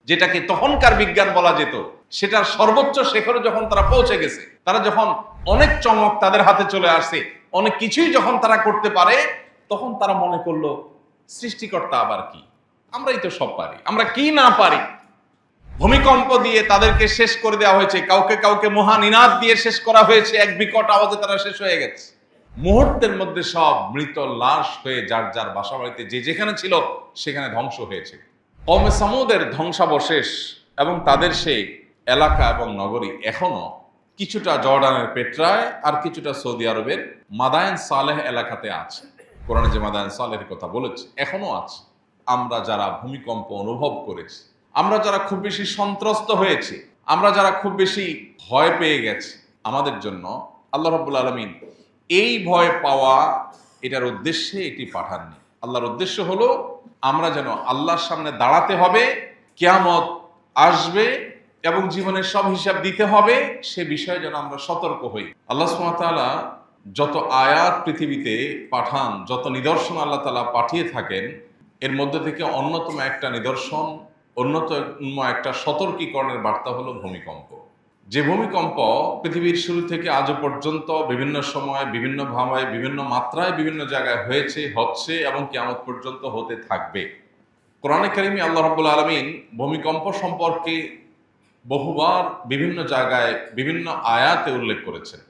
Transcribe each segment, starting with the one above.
যেটাকে তখনকার বিজ্ঞান বলা যেত, সেটার সর্বোচ্চ শিখরে যখন তারা পৌঁছে গেছে, তারা যখন অনেক চমক তাদের হাতে চলে আসছে, অনেক কিছুই যখন তারা করতে পারে, তখন তারা মনে করলো সৃষ্টিকর্তা আবার কি, আমরাই তো সব পারি, আমরা কি না পারি। ভূমিকম্প দিয়ে তাদেরকে শেষ করে দেওয়া হয়েছে, কাউকে কাউকে মহানিনাদ দিয়ে শেষ করা হয়েছে, এক বিকট আওয়াজে তারা শেষ হয়ে গেছে। মুহূর্তের মধ্যে সব মৃত লাশ হয়ে যার যার বাসা বাড়িতে যে যেখানে ছিল সেখানে ধ্বংস হয়েছে। কওমে সামুদের ধ্বংসাবশেষ এবং তাদের সেই এলাকা এবং নগরী এখনো কিছুটা জর্ডানের পেট্রায় আর কিছুটা সৌদি আরবের মাদায়েন সালেহ এলাকাতে আছে। কোরআনে যে মাদায়েন সালেহের কথা বলেছে এখনো আছে। আমরা যারা ভূমিকম্প অনুভব করেছি, আমরা যারা খুব বেশি সন্ত্রস্ত হয়েছি, আমরা যারা খুব বেশি ভয় পেয়ে গেছি, আমাদের জন্য আল্লাহ রাব্বুল আলামিন এই ভয় পাওয়া এটার উদ্দেশ্যে এটি পাঠাননি। আল্লাহর উদ্দেশ্য হলো আমরা যেন আল্লাহর সামনে দাঁড়াতে হবে, কিয়ামত আসবে এবং জীবনের সব হিসাব দিতে হবে, সে বিষয়ে যেন আমরা সতর্ক হই। আল্লাহ সুবহানাহু ওয়া তাআলা যত আয়াত পৃথিবীতে পাঠান, যত নিদর্শন আল্লাহ তাআলা পাঠিয়ে থাকেন, এর মধ্যে থেকে অন্যতম একটা নিদর্শন, অন্যতম একটা সতর্কীকরণের বার্তা হলো ভূমিকম্প। যে ভূমিকম্প পৃথিবীর শুরু থেকে আজও পর্যন্ত বিভিন্ন সময়, বিভিন্ন ভাবে, বিভিন্ন মাত্রায়, বিভিন্ন জায়গায় হয়েছে, হচ্ছে এবং কিয়ামত পর্যন্ত হতে থাকবে। কোরআনে কারিমে আল্লাহ রাব্বুল আলামিন ভূমিকম্প সম্পর্কে বহুবার বিভিন্ন জায়গায় বিভিন্ন আয়াতে উল্লেখ করেছেন।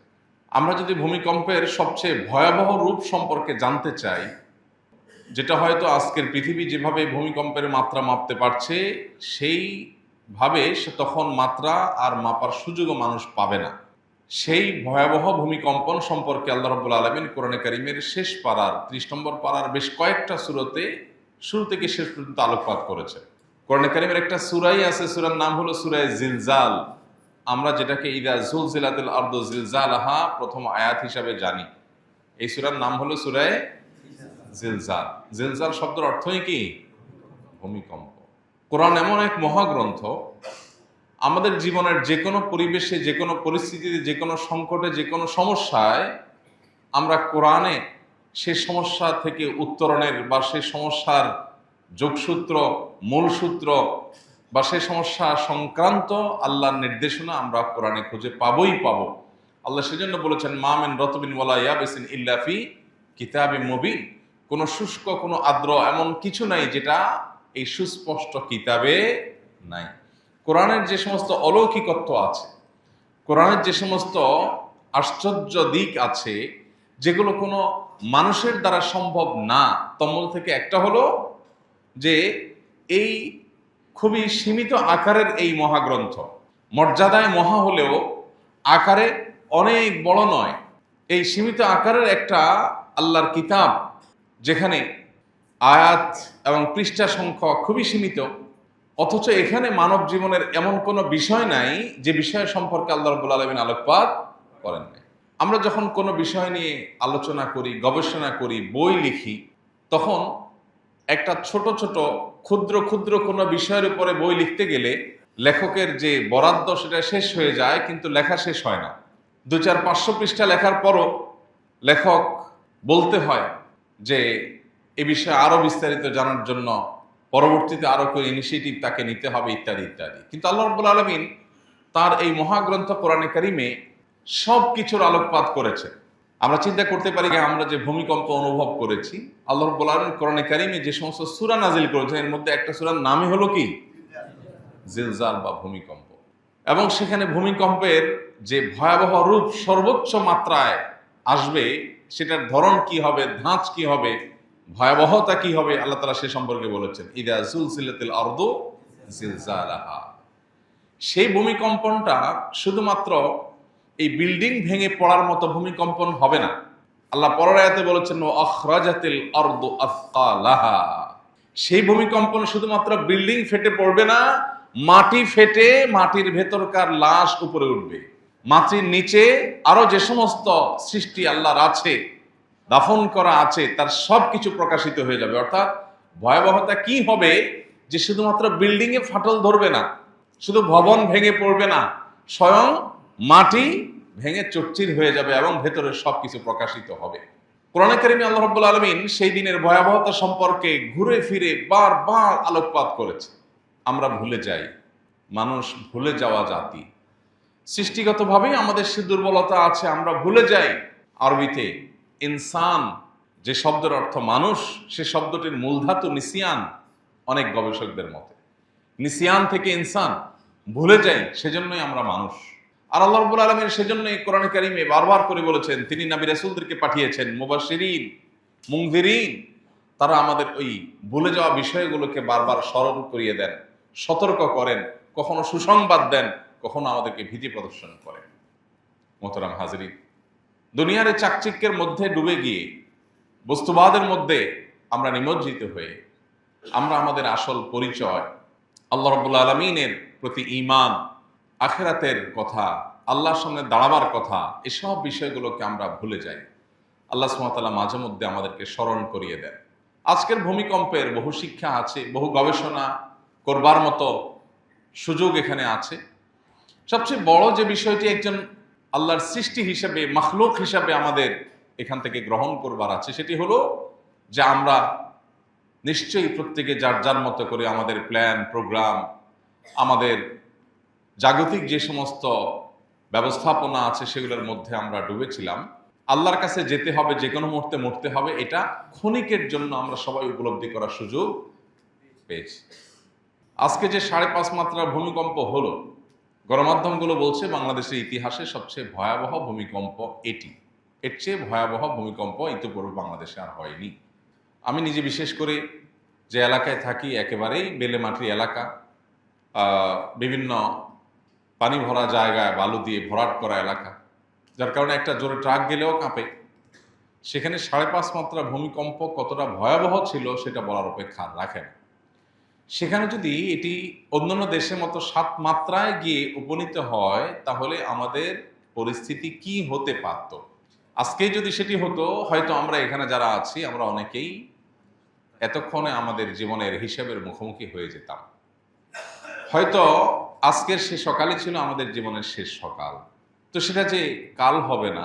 আমরা যদি ভূমিকম্পের সবচেয়ে ভয়াবহ রূপ সম্পর্কে জানতে চাই, যেটা হয়তো আজকের পৃথিবী যেভাবে ভূমিকম্পের মাত্রা মাপতে পারছে, সেইভাবে সে তখন মাত্রা আর মাপার সুযোগও মানুষ পাবে না। সেই ভয়াবহ ভূমিকম্পন সম্পর্কে আল্লাহ রাব্বুল আলামিন কোরআনে কারিমের শেষ পারার 30 নম্বর পারার বেশ কয়েকটা সূরাতে শুরু থেকে শেষ পর্যন্ত আলোকপাত করেছে। কোরআনে কারিমের একটা সূরাই আছে, সূরার নাম হলো সূরা জিলজাল। আমরা যেটাকে ইদা জুলজিলাতিল আরদু জিলজালাহা প্রথম আয়াত হিসাবে জানি। এই সূরার নাম হলো সূরা জিলজাল। জিলজাল শব্দের অর্থই কি? ভূমিকম্প। কোরআন এমন এক মহাগ্রন্থ, আমাদের জীবনের যে কোনো পরিবেশে, যে কোনো পরিস্থিতিতে, যে কোনো সংকটে, যে কোনো সমস্যায় আমরা কোরআনে সে সমস্যা থেকে উত্তরণের বা সে সমস্যার যোগসূত্র, মূলসূত্র বা সে সমস্যা সংক্রান্ত আল্লাহর নির্দেশনা আমরা কোরআনে খুঁজে পাবোই পাবো। আল্লাহ সেজন্য বলেছেন, মা মিন রতবিন ওয়ালা ইয়াবিসিন ইল্লা ফি কিতাবিম মুবিন। কোনো শুষ্ক, কোনো আর্দ্র এমন কিছু নাই যেটা এই সুস্পষ্ট কিতাবে নাই। কোরআনের যে সমস্ত অলৌকিকত্ব আছে, কোরআনের যে সমস্ত আশ্চর্য দিক আছে, যেগুলো কোনো মানুষের দ্বারা সম্ভব না, তার মধ্যে থেকে একটা হলো যে এই খুবই সীমিত আকারের এই মহাগ্রন্থ, মর্যাদায় মহা হলেও আকারে অনেক বড় নয়, এই সীমিত আকারের একটা আল্লাহর কিতাব, যেখানে আয়াত এবং পৃষ্ঠা সংখ্যা খুবই সীমিত, অথচ এখানে মানব জীবনের এমন কোনো বিষয় নাই যে বিষয় সম্পর্কে আল্লাহ রাব্বুল আলামিন আলোকপাত করেন নাই। আমরা যখন কোনো বিষয় নিয়ে আলোচনা করি, গবেষণা করি, বই লিখি, তখন একটা ছোট ছোট ক্ষুদ্র ক্ষুদ্র কোনো বিষয়ের উপরে বই লিখতে গেলে লেখকের যে বরাদ্দ সেটা শেষ হয়ে যায়, কিন্তু লেখা শেষ হয় না। 200-500 পৃষ্ঠা লেখার পরও লেখক বলতে হয় যে এ বিষয়ে আরো বিস্তারিত জানার জন্য পরবর্তীতে আরো কোনো ইনিশিয়েটিভ তাকে নিতে হবে, ইত্যাদি ইত্যাদি। কিন্তু আল্লাহ রাব্বুল আলামিন তার এই মহাগ্রন্থ কোরআনে কারিমে সব কিছুর আলোকপাত করেছে। আমরা চিন্তা করতে পারি যে আমরা যে ভূমিকম্প অনুভব করেছি, আল্লাহ রাব্বুল আলামিন কোরআনে কারিমে যে সমস্ত সূরা নাজিল করেছেন, এর মধ্যে একটা সূরার নামই হলো কি? জিলজাল বা ভূমিকম্প। এবং সেখানে ভূমিকম্পের যে ভয়াবহ রূপ সর্বোচ্চ মাত্রায় আসবে, সেটার ধরন কি হবে, ধাঁচ কি হবে, ভয়াবহতা কি হবে, আল্লাহ তাআলা সে সম্পর্কে বলেছেন, ইদা জুলজিলাতিল আরদু জিলজালাহা। সেই ভূমিকম্পনটা শুধুমাত্র এই বিল্ডিং ভেঙে পড়ার মতো ভূমিকম্পন হবে না। আল্লাহ পরের আয়াতে বলেছেন, ওয়া আখরাজাতিল আরদু আসকালাহা। সেই ভূমিকম্পন শুধুমাত্র বিল্ডিং ফেটে পড়বে না, মাটি ফেটে মাটির ভেতরকার লাশ উপরে উঠবে। মাটির নিচে আরো যে সমস্ত সৃষ্টি আল্লাহর আছে, দাফন করা আছে, তার সব কিছু প্রকাশিত হয়ে যাবে। অর্থাৎ ভয়াবহতা কি হবে যে শুধুমাত্র বিল্ডিং এ ফাটল ধরবে না, শুধু ভবন ভেঙে পড়বে না, স্বয়ং মাটি ভেঙে চচ্চির হয়ে যাবে এবং ভেতরের সবকিছু প্রকাশিত হবে। কোরআনে কারিমে আল্লাহ রাব্বুল আলামিন সেই দিনের ভয়াবহতা সম্পর্কে ঘুরে ফিরে বারবার আলোকপাত করেছে। আমরা ভুলে যাই। মানুষ ভুলে যাওয়া জাতি, সৃষ্টিগতভাবেই আমাদের সে দুর্বলতা আছে, আমরা ভুলে যাই। আরবিতে ইনসান যে শব্দের অর্থ মানুষ, সে শব্দটির মূলধাতু নিসিয়ান। অনেক গবেষকদের মতে নিসিয়ান থেকে ইনসান, ভুলে যাই, সেজন্যই আমরা মানুষ। আর আল্লাহ রাব্বুল আলামিন সেজন্যই কোরআনে কারিমে বারবার করে বলেছেন, তিনি নবী রাসূলদেরকে পাঠিয়েছেন মুবাশশিরিন মুনযিরিন। তারা আমাদের ওই ভুলে যাওয়া বিষয়গুলোকে বারবার স্মরণ করিয়ে দেন, সতর্ক করেন, কখনো সুসংবাদ দেন, কখনো আমাদেরকে ভীতি প্রদর্শন করেন। মোহতারাম হাজরিন, দুনিয়ার এই চাকচিক্যের মধ্যে ডুবে গিয়ে, বস্তুবাদের মধ্যে আমরা নিমজ্জিত হয়ে, আমরা আমাদের আসল পরিচয় আল্লাহ রাব্বুল আলামিনের প্রতি ঈমান, আখিরাতের কথা, আল্লাহর সামনে দাঁড়াবার কথা, এসব বিষয়গুলোকে আমরা ভুলে যাই। আল্লাহ সুবহানাহু ওয়া তাআলা মাঝে মধ্যে আমাদেরকে স্মরণ করিয়ে দেন। আজকের ভূমিকম্পের বহু শিক্ষা আছে, বহু গবেষণা করবার মতো সুযোগ এখানে আছে। সবচেয়ে বড় যে বিষয়টি একজন আল্লাহর সৃষ্টি হিসেবে, মাখলুক হিসাবে আমাদের এখান থেকে গ্রহণ করবার আছে, সেটি হলো যে আমরা নিশ্চয়ই প্রত্যেকে যার যার মতো করে আমাদের প্ল্যান, প্রোগ্রাম, আমাদের জাগতিক যে সমস্ত ব্যবস্থাপনা আছে সেগুলোর মধ্যে আমরা ডুবেছিলাম। আল্লাহর কাছে যেতে হবে, যে কোনো মুহূর্তে মরতে হবে, এটা ক্ষণিকের জন্য আমরা সবাই উপলব্ধি করার সুযোগ পেয়েছি। আজকে যে 5.5 মাত্রার ভূমিকম্প হলো, গণমাধ্যমগুলো বলছে বাংলাদেশের ইতিহাসে সবচেয়ে ভয়াবহ ভূমিকম্প এটি। এর চেয়ে ভয়াবহ ভূমিকম্প ইতিপূর্বে বাংলাদেশে আর হয়নি। আমি নিজে বিশেষ করে যে এলাকায় থাকি, একেবারেই বেলেমাটির এলাকা, বিভিন্ন পানি ভরা জায়গায় বালু দিয়ে ভরাট করা এলাকা, যার কারণে একটা জোরে ট্রাক গেলেও কাঁপে। সেখানে 5.5 মাত্রা ভূমিকম্প কতটা ভয়াবহ ছিল সেটা বলার অপেক্ষা রাখে না। সেখানে যদি এটি অন্যান্য দেশের মতো 7 মাত্রায় গিয়ে উপনীত হয়, তাহলে আমাদের পরিস্থিতি কি হতে পারত? আজকে যদি সেটি হতো, হয়তো আমরা এখানে যারা আছি আমরা অনেকেই এতক্ষণে আমাদের জীবনের হিসাবের মুখোমুখি হয়ে যেতাম। হয়তো আজকের সে সকালই ছিল আমাদের জীবনের শেষ সকাল। তো সেটা যে কাল হবে না,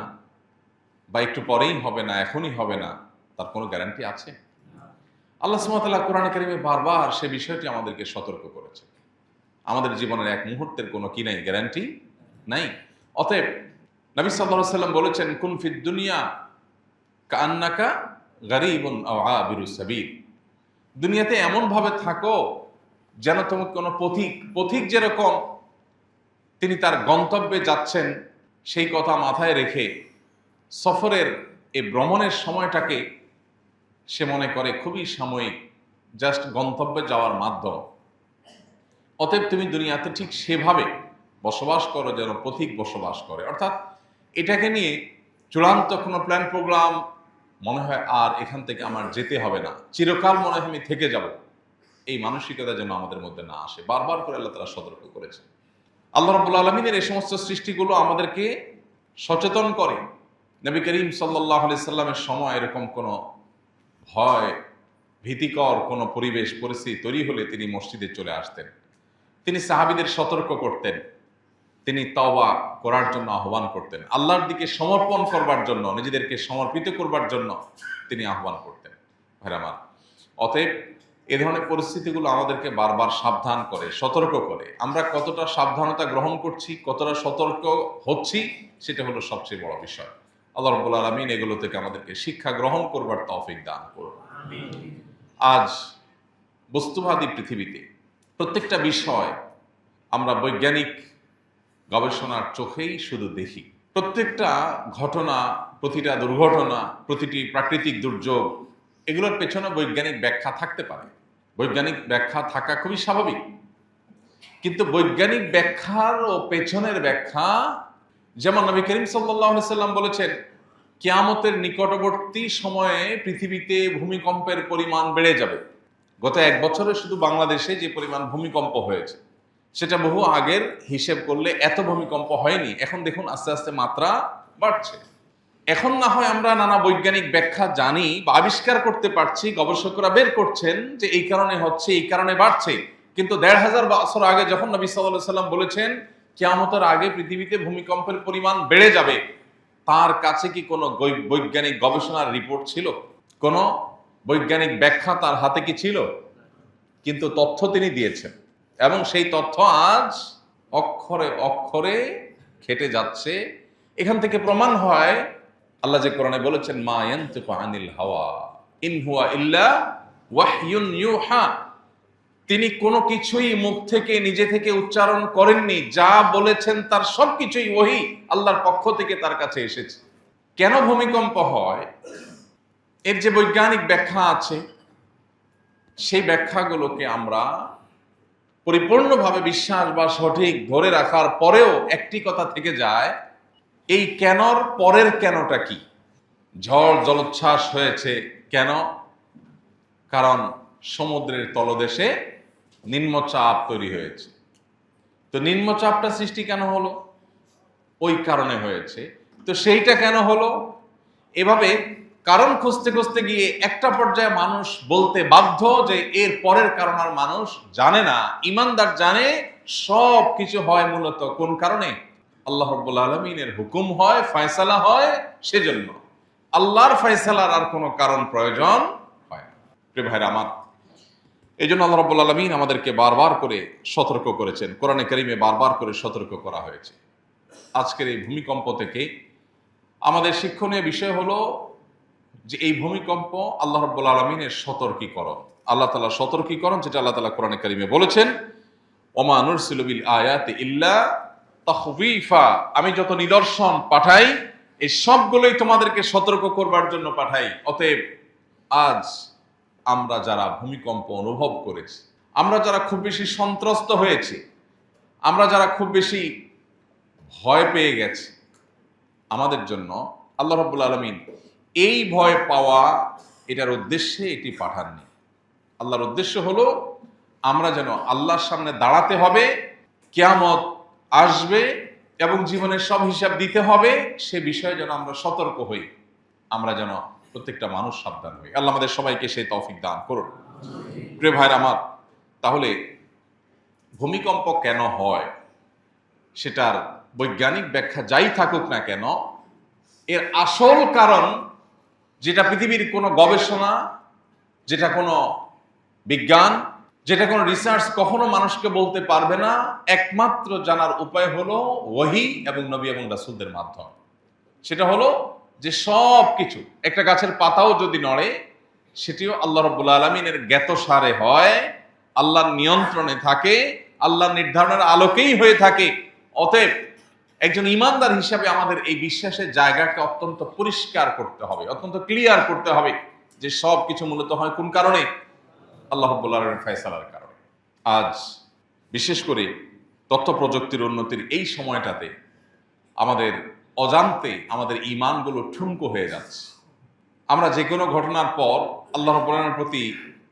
বা একটু পরেই হবে না, এখনই হবে না, তার কোনো গ্যারান্টি আছে? আল্লাহ সুবহানাহু ওয়া তাআলা কোরআন কারীমে বারবার সে বিষয়টি আমাদেরকে সতর্ক করেছে। আমাদের জীবনের এক মুহূর্তের কোনো কি নাই, গ্যারান্টি নাই। অতএব নবী সাল্লাল্লাহু আলাইহি ওয়াসাল্লাম বলেছেন, কুন ফিদ দুনিয়া কাআন্নাকা গারীবুন আও আবিরুস সাবিল। দুনিয়াতে এমন ভাবে থাকো যেন তুমি কোনো পথিক যেরকম তিনি তার গন্তব্যে যাচ্ছেন সেই কথা মাথায় রেখে সফরের এই ভ্রমণের সময়টাকে সে মনে করে খুবই সাময়িক, জাস্ট গন্তব্যে যাওয়ার মাধ্যম। অতএব তুমি দুনিয়াতে ঠিক সেভাবে বসবাস করো যেন পথিক বসবাস করে। অর্থাৎ এটাকে নিয়ে চূড়ান্ত কোনো প্ল্যান প্রোগ্রাম মনে হয় আর এখান থেকে আমার যেতে হবে না, চিরকাল মনে হয় আমি থেকে যাব, এই মানসিকতা যেন আমাদের মধ্যে না আসে। বারবার করে আল্লাহ তাআলা সতর্ক করেছে। আল্লাহ রাব্বুল আলামিনের এই সমস্ত সৃষ্টিগুলো আমাদেরকে সচেতন করে। নবী করিম সাল্লাল্লাহু আলাইহি সাল্লামের সময় এরকম কোনো ভয়, ভীতিকর কোনো পরিবেশ পরিস্থিতি তৈরি হলে তিনি মসজিদে চলে আসতেন। তিনি সাহাবীদের সতর্ক করতেন, তিনি তওবা করার জন্য আহ্বান করতেন, আল্লাহর দিকে সমর্পণ করবার জন্য, নিজেদেরকে সমর্পিত করবার জন্য তিনি আহ্বান করতেন। ভাইরা আমার, অতএব এ ধরনের পরিস্থিতিগুলো আমাদেরকে বারবার সাবধান করে, সতর্ক করে। আমরা কতটা সাবধানতা গ্রহণ করছি, কতটা সতর্ক হচ্ছি, সেটা হলো সবচেয়ে বড় বিষয়। আল্লাহ রাব্বুল আলামিন এগুলো থেকে আমাদেরকে শিক্ষা গ্রহণ করবার তৌফিক দান করুন। আজ বস্তুবাদী পৃথিবীতে প্রত্যেকটা বিষয় আমরা বৈজ্ঞানিক গবেষণার চোখেই শুধু দেখি। প্রত্যেকটা ঘটনা, প্রতিটা দুর্ঘটনা, প্রতিটি প্রাকৃতিক দুর্যোগ, এগুলোর পেছনে বৈজ্ঞানিক ব্যাখ্যা থাকতে পারে। বৈজ্ঞানিক ব্যাখ্যা থাকা খুবই স্বাভাবিক, কিন্তু বৈজ্ঞানিক ব্যাখ্যার ও পেছনের ব্যাখ্যা, যেমন নবী করিম সাল্লাল্লাহু আলাইহি সাল্লাম বলেছেন, কিয়ামতের নিকটবর্তী সময়ে পৃথিবীতে ভূমিকম্পের পরিমাণ বেড়ে যাবে। গত 1 বছরে শুধু বাংলাদেশে যে পরিমাণ ভূমিকম্প হয়েছে, সেটা বহু আগের হিসেব করলে এত ভূমিকম্প হয়নি। এখন দেখুন আস্তে আস্তে মাত্রা বাড়ছে। এখন না হয় আমরা নানা বৈজ্ঞানিক ব্যাখ্যা জানি বা আবিষ্কার করতে পারছি, গবেষকরা বের করছেন যে এই কারণে হচ্ছে, এই কারণে বাড়ছে। কিন্তু 1500 বছর আগে যখন নবী সাল্লাল্লাহু আলাইহি সাল্লাম বলেছেন কিয়ামতের আগে পৃথিবীতে ভূমিকম্পের পরিমাণ বেড়ে যাবে, তার কাছে কি কোনো বৈজ্ঞানিক গবেষণার রিপোর্ট ছিল? কোনো বৈজ্ঞানিক ব্যাখ্যা তার হাতে কি ছিল? কিন্তু তথ্য তিনি দিয়েছেন। এবং সেই তথ্য আজ অক্ষরে অক্ষরে খেটে যাচ্ছে। এখান থেকে প্রমাণ হয় আল্লাহ যে কোরআনে বলেছেন, মা ইয়ানতিকু আনিল হাওয়া ইন হুয়া ইল্লা ওয়াহয়ুন ইউহা, তিনি কোনো কিছুই মুখ থেকে নিজে থেকে উচ্চারণ করেননি, যা বলেছেন তার সবকিছুই ওহী আল্লাহর পক্ষ থেকে তার কাছে এসেছে। কেন ভূমিকম্প হয় এর যে বৈজ্ঞানিক ব্যাখ্যা আছে, সেই ব্যাখ্যাগুলোকে আমরা পরিপূর্ণভাবে বিশ্বাস বা সঠিক ধরে রাখার পরেও একটি কথা থেকে যায়, এই কেনর পরের কেনটা কি? ঝড় জলোচ্ছ্বাস হয়েছে কেন? কারণ সমুদ্রের তলদেশে নিম্নচাপ তৈরি হয়েছে। তো নিম্নচাপটা সৃষ্টি কেন হলো? ওই কারণে হয়েছে। তো সেইটা কেন হলো? এভাবে কারণ খুঁজতে খুঁজতে গিয়ে একটা পর্যায়ে মানুষ বলতে বাধ্য যে এর পরের কারণ আর মানুষ জানে না। ঈমানদার জানে সব কিছু হয় মূলত কোন কারণে? আল্লাহ রাব্বুল আলামিনের হুকুম হয়, ফয়সালা হয়, সেজন্য। আল্লাহর ফয়সালার আর কোনো কারণ প্রয়োজন হয় না। প্রিয় ভাইরা আমার, এই জন্য আল্লাহ রাব্বুল আলামিন আমাদেরকে বারবার করে সতর্ক করেছেন। কোরআনে কারীমে বারবার করে সতর্ক করা হয়েছে। আজকের এই ভূমিকম্প থেকে আমাদের শিক্ষণীয় বিষয় হলো যে এই ভূমিকম্প আল্লাহ রাব্বুল আলামিনের সতর্কীকরণ। আল্লাহ তাআলা সতর্কীকরণ, যেটা আল্লাহ তাআলা কোরআনে কারীমে বলেছেন, ওমা নুরসিলু বিল আয়াতি ইল্লা তাখবীফা, আমি যত নিদর্শন পাঠাই এই সবগুলোই তোমাদেরকে সতর্ক করবার জন্য পাঠাই। অতএব আজ আমরা যারা ভূমিকম্প অনুভব করেছি, আমরা যারা খুব বেশি সন্ত্রস্ত হয়েছি, আমরা যারা খুব বেশি ভয় পেয়ে গেছি, আমাদের জন্য আল্লাহ রাব্বুল আলামিন এই ভয় পাওয়া এটার উদ্দেশ্যে এটি পাঠাননি। আল্লাহর উদ্দেশ্য হলো আমরা যেন আল্লাহর সামনে দাঁড়াতে হবে, কিয়ামত আসবে এবং জীবনের সব হিসাব দিতে হবে, সে বিষয়ে যেন আমরা সতর্ক হই, আমরা যেন প্রত্যেকটা মানুষ সাবধান হই। আল্লাহ আমাদের সবাইকে সেই তৌফিক দান করুন। প্রিয় ভাইরা আমার, তাহলে ভূমিকম্প কেন হয় সেটার বৈজ্ঞানিক ব্যাখ্যা যাই থাকুক না কেন, এর আসল কারণ যেটা পৃথিবীর কোনো গবেষণা, যেটা কোনো বিজ্ঞান, যেটা কোনো রিসার্চ কখনো মানুষকে বলতে পারবে না, একমাত্র জানার উপায় হলো ওহী এবং নবী এবং রাসূলদের মাধ্যমে। সেটা হলো যে সব কিছু, একটা গাছের পাতাও যদি নড়ে সেটিও আল্লাহ রাব্বুল আলামিনের জ্ঞাতসারে হয়, আল্লাহর নিয়ন্ত্রণে থাকে, আল্লাহর নির্ধারণের আলোকেই হয়ে থাকে। অতএব একজন ঈমানদার হিসাবে আমাদের এই বিশ্বাসের জায়গাকে অত্যন্ত পরিষ্কার করতে হবে, অত্যন্ত ক্লিয়ার করতে হবে যে সব কিছু মূলত হয় কোন কারণে? আল্লাহ রাব্বুল আলামিনের ফয়সালার কারণে। আজ বিশেষ করে তথ্য প্রযুক্তির উন্নতির এই সময়টাতে আমাদের অজান্তে আমাদের ঈমানগুলো ঠুনকো হয়ে যাচ্ছে। আমরা যে কোনো ঘটনার পর আল্লাহ রাব্বুল আলামিনের প্রতি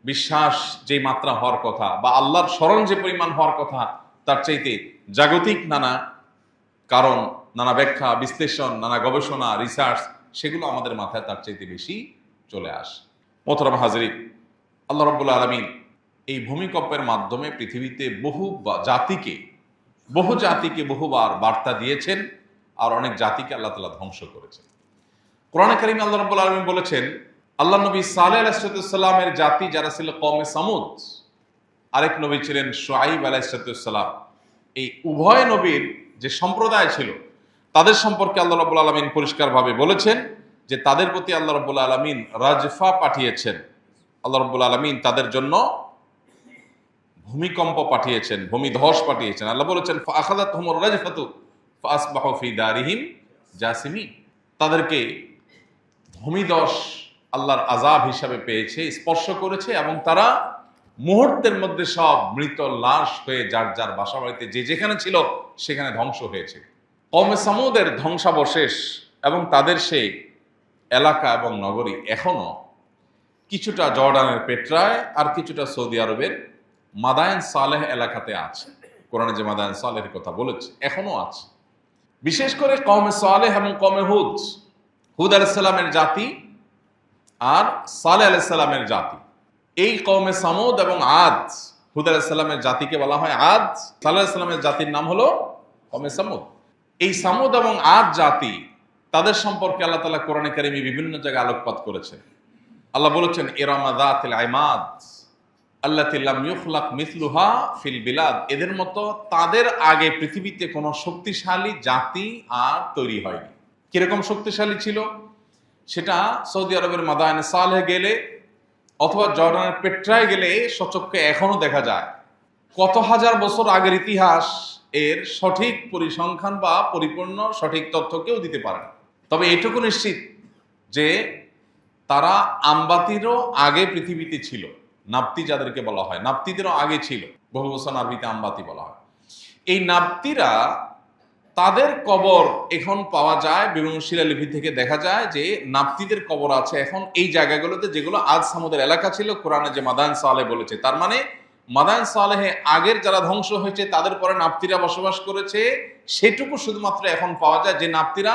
বিশ্বাস যে মাত্রা হওয়ার কথা বা আল্লাহর স্মরণ যে পরিমাণ হওয়ার কথা, তার চাইতে জাগতিক নানা কারণ, নানা ব্যাখ্যা, বিশ্লেষণ, নানা গবেষণা, রিসার্চ, সেগুলো আমাদের মাথায় তার চাইতে বেশি চলে আসে। মোহতারাম হাজরিন, আল্লাহ রাব্বুল আলামিন এই ভূমিকম্পের মাধ্যমে পৃথিবীতে বহু জাতিকে বহুবার বার্তা দিয়েছেন, আর অনেক জাতিকে আল্লাহ তাআলা ধ্বংস করেছেন। কোরআনে কারীমে আল্লাহ রাব্বুল আলামিন বলেছেন, আল্লাহ নবী সালেহ আলাইহিস সালামের জাতি যারা ছিল কওমে সামুদ, আরেক নবী ছিলেন শুআয়ব আলাইহিস সালাম, এই উভয় নবীর যে সম্প্রদায় ছিল তাদের সম্পর্কে আল্লাহ রাব্বুল আলামিন পরিষ্কারভাবে বলেছেন যে তাদের প্রতি আল্লাহ রাব্বুল আলামিন রাজফা পাঠিয়েছেন। আল্লাহ রাব্বুল আলামিন তাদের জন্য ভূমিকম্প পাঠিয়েছেন, ভূমিধস পাঠিয়েছেন। আল্লাহ বলেছেন, ফাআখাযাতহুমুর রাজফাতু ফাআসবাহু ফি দারিহিম জাসিমিন, তাদেরকে ভূমিধস আল্লাহর আযাব হিসাবে পেয়েছে, স্পর্শ করেছে, এবং তারা মুহূর্তের মধ্যে সব মৃত লাশ হয়ে যার যার বাসা বাড়িতে যে যেখানে ছিল সেখানে ধ্বংস হয়েছে। কওমে সামুদের ধ্বংসাবশেষ এবং তাদের সেই এলাকা এবং নগরী এখনো কিছুটা জর্ডানের পেট্রায় আর কিছুটা সৌদি আরবের মাদায়েন সালেহ এলাকাতে আছে। কোরআনে যে মাদায়েন সালেহের কথা বলেছে এখনো আছে। বিশেষ করে কওমে সালেহ এবং কওমে হুদ, হুদ আলাইহিস সালামের জাতি আর সালেহ আলাইহিস সালামের জাতি, এই কওমে সামুদ এবং আদ, হুদ আলাইহিস সালামের জাতিকে বলা হয় আদ, সালেহ আলাইহিস সালামের জাতির নাম হলো কওমে সামুদ। এই সামুদ এবং আদ জাতি, তাদের সম্পর্কে আল্লাহ তাআলা কোরআনে কারীমে বিভিন্ন জায়গায় আলোকপাত করেছেন। আল্লাহ বলেছেন, ইরামা যাতিল ইমাদ, আল্লাতী লাম ইউখলাক মিসলুহা ফিল বিলাদ, এদের মতো তাদের আগে পৃথিবীতে কোনো শক্তিশালী জাতি আর তৈরি হয়নি। কিরকম শক্তিশালী ছিল সেটা সৌদি আরবের মাদায়েনে সালেহ গেলে অথবা জর্ডানের পেট্রায় গেলে সচক্ষে এখনো দেখা যায়। কত হাজার বছর আগের ইতিহাস এর সঠিক পরিসংখ্যান বা পরিপূর্ণ সঠিক তথ্য কেউ দিতে পারে না। তবে এটুকু নিশ্চিত যে তারা আমবাতিরও আগে পৃথিবীতে ছিল। নাপ্তি যাদেরকে বলা হয়, নাপ্তিদেরও আগে ছিল। বহু বচন আরবিতে আমবাতি বলা হয়। এই নাপ্তিরা, তাদের কবর এখন পাওয়া যায়, বিভিন্ন শিলালিপি থেকে দেখা যায় যে নাপ্তিদের কবর আছে এখন এই জায়গাগুলোতে, যেগুলো আজ সামুদের এলাকা ছিল। কোরআনে যে মাদায়েন সালেহ বলেছে, তার মানে মাদায়েন সালেহে আগের যারা ধ্বংস হয়েছে তাদের পরে নাপ্তিরা বসবাস করেছে, সেটুকু শুধুমাত্র এখন পাওয়া যায়। যে নাপ্তিরা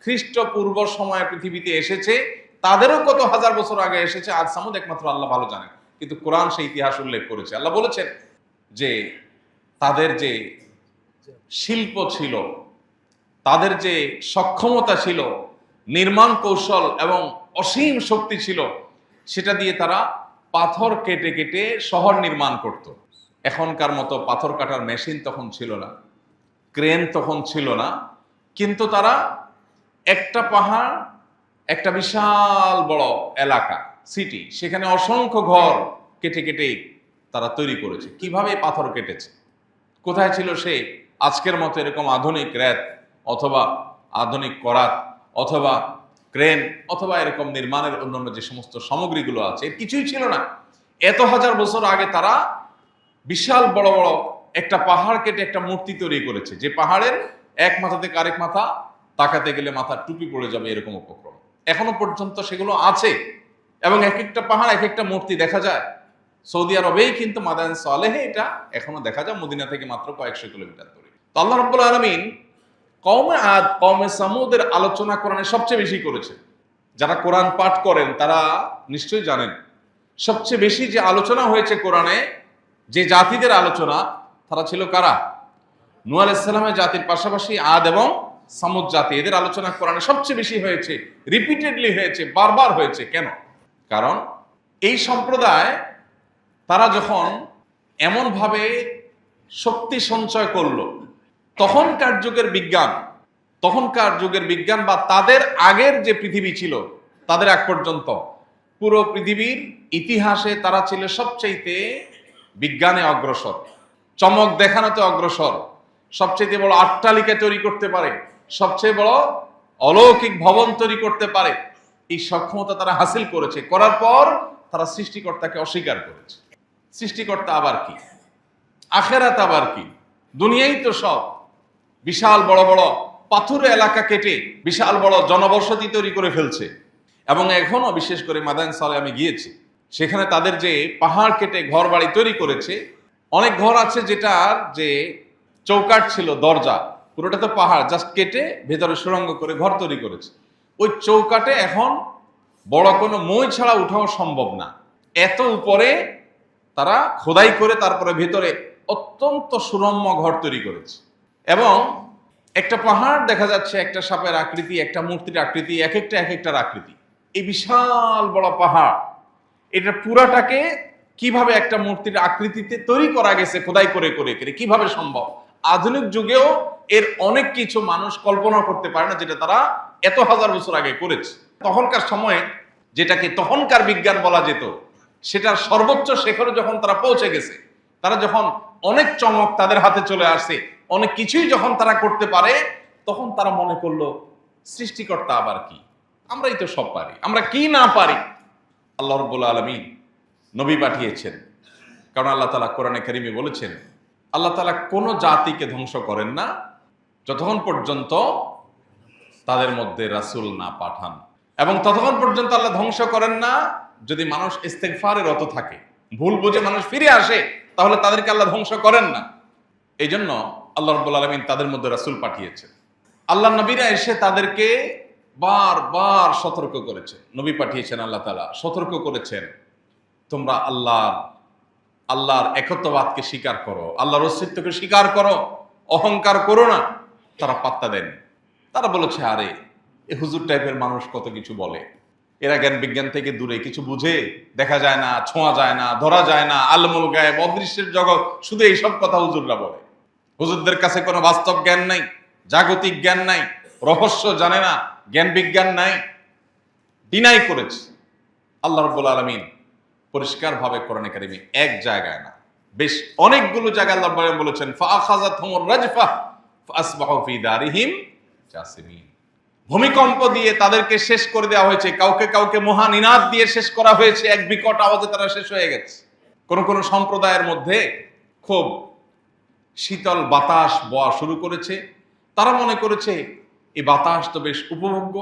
খ্রিস্টপূর্ব সময়ে পৃথিবীতে এসেছে, তাদেরও কত হাজার বছর আগে এসেছে আজ সামুদ একমাত্র আল্লাহ ভালো জানেন। কিন্তু কোরআন সেই ইতিহাস উল্লেখ করেছে। আল্লাহ বলেছেন যে তাদের যে শিল্প ছিল, তাদের যে সক্ষমতা ছিল, নির্মাণ কৌশল এবং অসীম শক্তি ছিল, সেটা দিয়ে তারা পাথর কেটে কেটে শহর নির্মাণ করত। এখনকার মতো পাথর কাটার মেশিন তখন ছিল না, ক্রেন তখন ছিল না, কিন্তু তারা একটা পাহাড়, একটা বিশাল বড় এলাকা, সিটি, সেখানে অসংখ্য ঘর কেটে কেটে তারা তৈরি করেছে। কিভাবে পাথর কেটেছে? কোথায় ছিল সে আজকের মতো এরকম আধুনিক রেত অথবা আধুনিক করাত অথবা ক্রেন অথবা এরকম নির্মাণের অন্যান্য যে সমস্ত সামগ্রীগুলো আছে, কিছুই ছিল না। এত হাজার বছর আগে তারা বিশাল বড় বড় একটা পাহাড় কেটে একটা মূর্তি তৈরি করেছে, যে পাহাড়ের এক মাথা থেকে আরেক মাথা তাকাতে গেলে মাথার টুপি পড়ে যাবে, এরকম উপক্রম এখনো পর্যন্ত সেগুলো আছে। এবং এক একটা পাহাড় এক একটা মূর্তি দেখা যায়। সৌদি আরবেই কিন্তু মাদায়েন সালেহে এটা এখনো দেখা যায়, মদিনা থেকে মাত্র কয়েকশো কিলোমিটার দূরে। তো আল্লাহ রাব্বুল আলামিন কওমে আদ, কওমে সামুদের আলোচনা কোরআনে সবচেয়ে বেশি করেছে। যারা কোরআন পাঠ করেন তারা নিশ্চয়ই জানেন, সবচেয়ে বেশি যে আলোচনা হয়েছে কোরআনে, যে জাতিদের আলোচনা, তারা ছিল কারা? নূহ আলাইহিস সালামের জাতির পাশাপাশি আদ এবং সামুদ জাতি, এদের আলোচনা কোরআনে সবচেয়ে বেশি হয়েছে, রিপিটেডলি হয়েছে, বারবার হয়েছে। কেন? কারণ এই সম্প্রদায় তারা যখন এমনভাবে শক্তি সঞ্চয় করলো, তখনকার যুগের বিজ্ঞান বা তাদের আগের যে পৃথিবী ছিল, তাদের আগ পর্যন্ত পুরো পৃথিবীর ইতিহাসে তারা ছিল সবচাইতে বিজ্ঞানে অগ্রসর, চমক দেখানোতে অগ্রসর, সবচেয়ে বড় অট্টালিকা তৈরি করতে পারে, সবচেয়ে বড় অলৌকিক ভবন তৈরি করতে পারে। এই সক্ষমতা তারা হাসিল করেছে। করার পর তারা সৃষ্টিকর্তাকে অস্বীকার করেছে। সৃষ্টিকর্তা আবার কি, আখেরাত আবার কি, দুনিয়াই তো সব। বিশাল বড় বড় পাথুর এলাকা কেটে বিশাল বড় জনবসতি তৈরি করে ফেলছে। এবং এখনো বিশেষ করে মাদায়েন সালেহ আমি গিয়েছি, সেখানে তাদের যে পাহাড় কেটে ঘর বাড়ি তৈরি করেছে, অনেক ঘর আছে যেটার যে চৌকাঠ ছিল, দরজা, পুরোটা তো পাহাড়, জাস্ট কেটে ভেতরে সুড়ঙ্গ করে ঘর তৈরি করেছে। ওই চৌকাঠে এখন বড় কোনো মই ছাড়া উঠাও সম্ভব না, এত উপরে তারা খোদাই করে তারপরে ভেতরে অত্যন্ত সুরম্য ঘর তৈরি করেছে। এবং একটা পাহাড় দেখা যাচ্ছে, একটা সাপের আকৃতি, একটা মূর্তির আকৃতি, এক একটার আকৃতি। এই বিশাল বড় পাহাড়, এটা পুরাটাকে কিভাবে একটা মূর্তির আকৃতিতে তৈরি করা গেছে, খোদাই করে করে করে, কিভাবে সম্ভব? আধুনিক যুগেও এর অনেক কিছু মানুষ কল্পনা করতে পারে না, যেটা তারা এত হাজার বছর আগে করেছে। তখনকার সময়ে যেটাকে তখনকার বিজ্ঞান বলা যেত, সেটার সর্বোচ্চ শেখরে যখন তারা পৌঁছে গেছে, তারা যখন অনেক চমক তাদের হাতে চলে আসে, অনেক কিছুই যখন তারা করতে পারে, তখন তারা মনে করলো সৃষ্টিকর্তা আবার কি, আমরাই তো সব পারি, আমরা কি না পারি? আল্লাহ রাব্বুল আলামিন নবী পাঠিয়েছেন, কারণ আল্লাহ তাআলা কোরআনে কারীমে বলেছেন, আল্লাহ তাআলা কোনো জাতিকে ধ্বংস করেন না যতক্ষণ পর্যন্ত তাদের মধ্যে রাসূল না পাঠান, এবং ততক্ষণ পর্যন্ত আল্লাহ ধ্বংস করেন না যদি মানুষ ইস্তেগফারে রত থাকে, ভুল বুঝে মানুষ ফিরে আসে, তাহলে তাদেরকে আল্লাহ ধ্বংস করেন না। এই জন্য আল্লাহ রাব্বুল আলামিন তাদের মধ্যে রাসূল পাঠিয়েছেন। আল্লাহ নবীরা এসে তাদেরকে বারবার সতর্ক করেছে, নবী পাঠিয়েছেন আল্লাহ তাআলা, সতর্ক করেছেন, তোমরা আল্লাহর একত্ববাদকে স্বীকার করো, আল্লাহর অস্তিত্বকে স্বীকার করো, অহংকার করো না। তারা পাত্তা দেন, তারা বলেছে আরে এ হুজুর টাইপের মানুষ কত কিছু বলে, এরা জ্ঞান বিজ্ঞান থেকে দূরে, কিছু বুঝে, দেখা যায় না, ছোঁয়া যায় না, ধরা যায় না, আলমুল গায়েব, অদৃশ্যের জগৎ, শুধু এইসব কথা হুজুররা বলে। হুজুরদের কাছে কোনো বাস্তব জ্ঞান নাই, জাগতিক জ্ঞান নাই, রহস্য জানে না, জ্ঞান বিজ্ঞান নাই, ডিনাই করেছে। আল্লাহ রাব্বুল আলামিন পরিষ্কার ভাবে কোরআনে কারিমে এক জায়গায় না, বেশ অনেকগুলো জায়গায় আল্লাহ বলেছেন, ফাআখাযাতহুমুর রাজফা ফাআসবাহু ফি দারিহিম জাসিমিন। ভূমিকম্প দিয়ে তাদেরকে শেষ করে দেওয়া হয়েছে, কাউকে কাউকে মহানিনাদ দিয়ে শেষ করা হয়েছে, এক বিকট আওয়াজে তারা শেষ হয়ে গেছে। কোন কোন সম্প্রদায়ের মধ্যে খুব শীতল বাতাস বওয়া শুরু করেছে, তারা মনে করেছে এই বাতাস তো বেশ উপভোগ্য,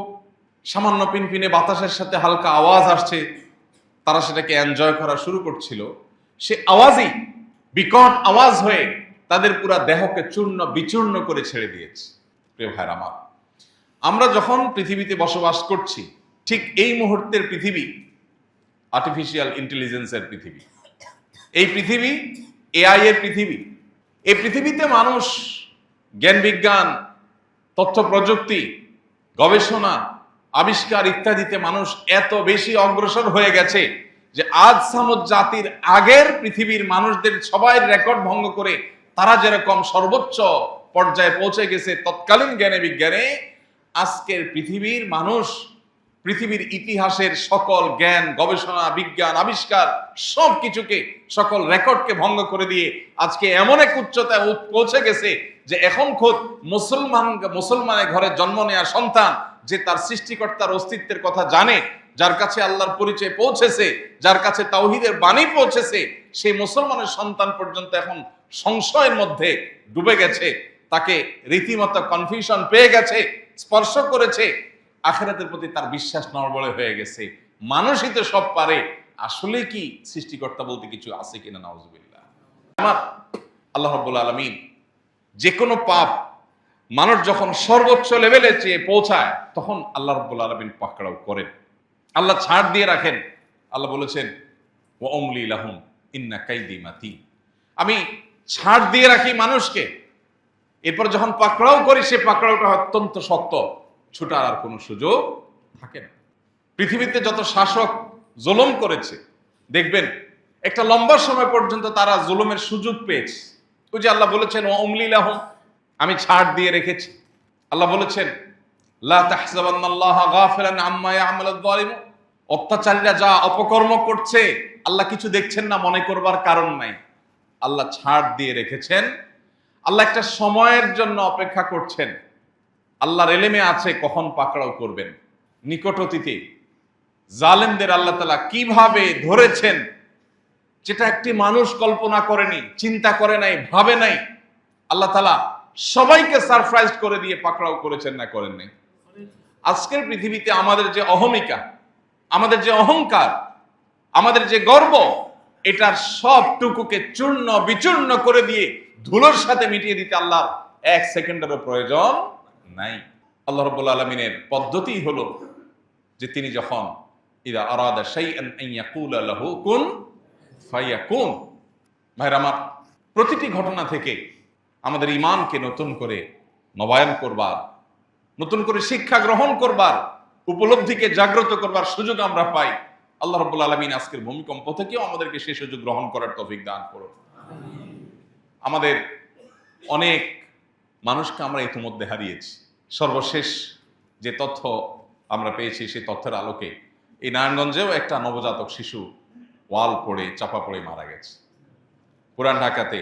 সামান্য পিনপিনে বাতাসের সাথে হালকা আওয়াজ আসছে, তারা সেটাকে এনজয় করা শুরু করছিল। সে আওয়াজই বিকট আওয়াজ হয়ে তাদের পুরা দেহকে চূর্ণ বিচূর্ণ করে ছেড়ে দিয়েছে। প্রিয় ভাইরা আমার, আমরা যখন পৃথিবীতে বসবাস করছি, ঠিক এই মুহূর্তের পৃথিবী আর্টিফিশিয়াল ইন্টেলিজেন্সের পৃথিবী, এই পৃথিবী এআই এর পৃথিবী। এই পৃথিবীতে মানুষ জ্ঞান বিজ্ঞান, তথ্য প্রযুক্তি, গবেষণা, আবিষ্কার ইত্যাদিতে মানুষ এত বেশি অগ্রসর হয়ে গেছে যে আজ সামুদ জাতির আগের পৃথিবীর মানুষদের সবাই রেকর্ড ভঙ্গ করে তারা যেরকম সর্বোচ্চ পর্যায়ে পৌঁছে গেছে তৎকালীন জ্ঞানে বিজ্ঞানে, আজকের পৃথিবীর মানুষ পৃথিবীর ইতিহাসের সকল জ্ঞান, গবেষণা, বিজ্ঞান, আবিষ্কার সব কিছুকে, সকল রেকর্ডকে ভঙ্গ করে দিয়ে আজকে এমন এক উচ্চতায় পৌঁছে গেছে যে এখন খোদ মুসলমানের ঘরে জন্ম নেওয়া সন্তান যে তার সৃষ্টিকর্তার অস্তিত্বের কথা জানে, যার কাছে আল্লাহর পরিচয় পৌঁছেছে, যার কাছে তাওহীদের বাণী পৌঁছেছে, সেই মুসলমানের সন্তান পর্যন্ত এখন সংশয়ের মধ্যে ডুবে গেছে। তাকে রীতিমতো কনফিউশন পেয়ে গেছে, স্পর্শ করেছে, আখিরাতের প্রতি তার বিশ্বাস নড়বড়ে হয়ে গেছে। মানুষই তো সব পারে, আসলে কি সৃষ্টিকর্তা বলতে কিছু আছে কিনা? নাউজুবিল্লাহ। আমার আল্লাহ রাব্বুল আলামিন যে কোনো পাপ মানুষ যখন সর্বোচ্চ লেভেলে চেয়ে পৌঁছায়, তখন আল্লাহ রাব্বুল আলামিন পাকড়াও করেন, আল্লাহ ছাড় দিয়ে রাখেন। আল্লাহ বলেছেন, ওয়া উমলি লাহুম ইন্না কাইদি মাতিন। আমি ছাড় দিয়ে রাখি মানুষকে, এরপর যখন পাকড়াও করি সে পাকড়াওটা অত্যন্ত শক্ত, ছুটার আর কোনো সুযোগ থাকে না। পৃথিবীতে যত শাসক জুলুম করেছে, দেখবেন একটা লম্বা সময় পর্যন্ত তারা জুলুমের সুযোগ পেয়েছে। ওই যে আল্লাহ বলেছেন, ওয়া উমলি লাহুম, আমি ছাড় দিয়ে রেখেছি। আল্লাহ বলেছেন, লা তাহসাবান্নাল্লাহা গাফিলান আম্মা ইয়ামালুয যালিমুন। অত্যাচারীরা যা অপকর্ম করছে আল্লাহ কিছু দেখছেন না মনে করবার কারণ নাই। আল্লাহ ছাড় দিয়ে রেখেছেন, আল্লাহ একটা সময়ের জন্য অপেক্ষা করছেন। আল্লাহর এলেমে আছে কখন পাকড়াও করবেন। নিকট অতীতে জালেমদের আল্লাহ তাআলা কিভাবে ধরেছেন, যেটা একটি মানুষ কল্পনা করেনি, চিন্তা করে নাই, ভাবে নাই। আল্লাহ তাআলা সবাইকে সারপ্রাইজ করে দিয়ে পাকড়াও করেছেন না করেন নাই? আজকের পৃথিবীতে আমাদের যে অহমিকা, আমাদের যে অহংকার, আমাদের যে গর্ব, এটার সবটুকুকে চূর্ণ বিচূর্ণ করে দিয়ে ধুলোর সাথে মিটিয়ে দিতে আল্লাহর এক সেকেন্ডেরও প্রয়োজন নাই। আল্লাহ রাব্বুল আলামিনের পদ্ধতি হলো যে তিনি যখন ইদা আরাদা শাইআন আন ইয়াকুলা লাহু কুন ফায়াকুন। ভাইরা আমার, প্রতিটি ঘটনা থেকে আমাদের ঈমানকে নতুন করে নবায়ন করবার, নতুন করে শিক্ষা গ্রহণ করবার, উপলব্ধিকে জাগ্রত করবার সুযোগ আমরা পাই। আল্লাহ রাব্বুল আলামিন আজকের ভূমিকম্প থেকেও আমাদেরকে সেই সুযোগ গ্রহণ করার তৌফিক দান করুন। আমাদের অনেক মানুষকে আমরা ইতিমধ্যে হারিয়েছি। সর্বশেষ যে তথ্য আমরা পেয়েছি সেই তথ্যের আলোকে এই নারায়ণগঞ্জেও একটা নবজাতক শিশু ওয়াল পড়ে চাপা পড়ে মারা গেছে। পুরান ঢাকাতে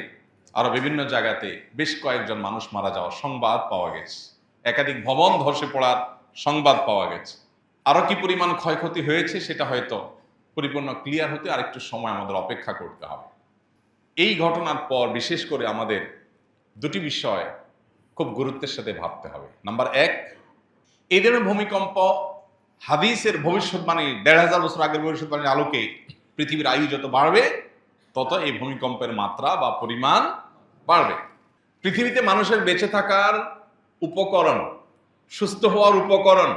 আরো বিভিন্ন জায়গাতে বেশ কয়েকজন মানুষ মারা যাওয়ার সংবাদ পাওয়া গেছে। একাধিক ভবন ধসে পড়ার সংবাদ পাওয়া গেছে। আরো কি পরিমাণ ক্ষয়ক্ষতি হয়েছে সেটা হয়তো পরিপূর্ণ ক্লিয়ার হতে আরেকটু সময় আমাদের অপেক্ষা করতে হবে। এই ঘটনার পর বিশেষ করে আমাদের দুটি বিষয় খুব গুরুত্বের সাথে ভাবতে হবে। নাম্বার এক, এই ধরনের ভূমিকম্প হাদিসের ভবিষ্যৎবাণী, ১৫০০ বছর আগের ভবিষ্যৎবাণীর আলোকে পৃথিবীর আয়ু যত বাড়বে তত এই ভূমিকম্পের মাত্রা বা পরিমাণ বাড়বে। পৃথিবীতে মানুষের বেঁচে থাকার উপকরণ, সুস্থ হওয়ার উপকরণ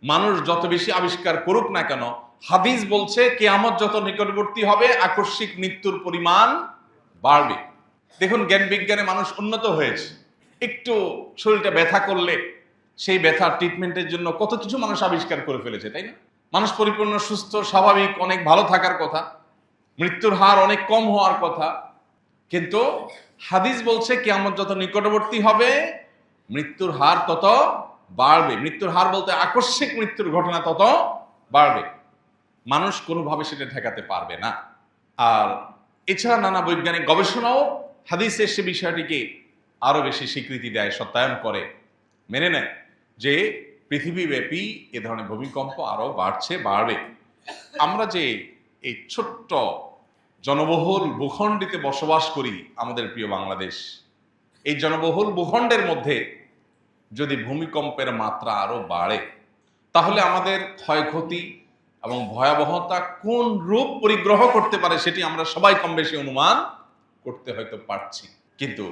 মানুষ যত বেশি আবিষ্কার করুক না কেন, হাদিস বলছে কিয়ামত যত নিকটবর্তী হবে আকস্মিক মৃত্যুর পরিমাণ বাড়বে। দেখুন, জ্ঞান বিজ্ঞানে মানুষ উন্নত হয়েছে। একটু শরীরটা ব্যথা করলে সেই ব্যথার ট্রিটমেন্টের জন্য কত কিছু মানুষ আবিষ্কার করে ফেলেছে, তাই না? মানুষ পরিপূর্ণ সুস্থ স্বাভাবিক অনেক ভালো থাকার কথা, মৃত্যুর হার অনেক কম হওয়ার কথা, কিন্তু হাদিস বলছে কিয়ামত যত নিকটবর্তী হবে মৃত্যুর হার তত বাড়বে। মৃত্যুর হার বলতে আকস্মিক মৃত্যুর ঘটনা তত বাড়বে, মানুষ কোনোভাবে সেটা ঠেকাতে পারবে না। আর এছাড়া নানা বৈজ্ঞানিক গবেষণাও হাদিসে সে বিষয়টিকে আরো বেশি স্বীকৃতি দেয়, সত্যায়ন করে, মেনে নেয় যে পৃথিবীব্যাপী এ ধরনের ভূমিকম্প আরো বাড়বে। আমরা যে এই ছোট্ট জনবহুল ভূখণ্ডেতে বসবাস করি, আমাদের প্রিয় বাংলাদেশ, এই জনবহুল ভূখণ্ডের মধ্যে যদি ভূমিকম্পের মাত্রা আরো বাড়ে তাহলে আমাদের ক্ষয়ক্ষতি এবং ভয়াবহতা কোন রূপ পরিগ্রহ করতে পারে সেটি আমরা সবাই কম বেশি অনুমান করতে হয়তো পারছি, কিন্তু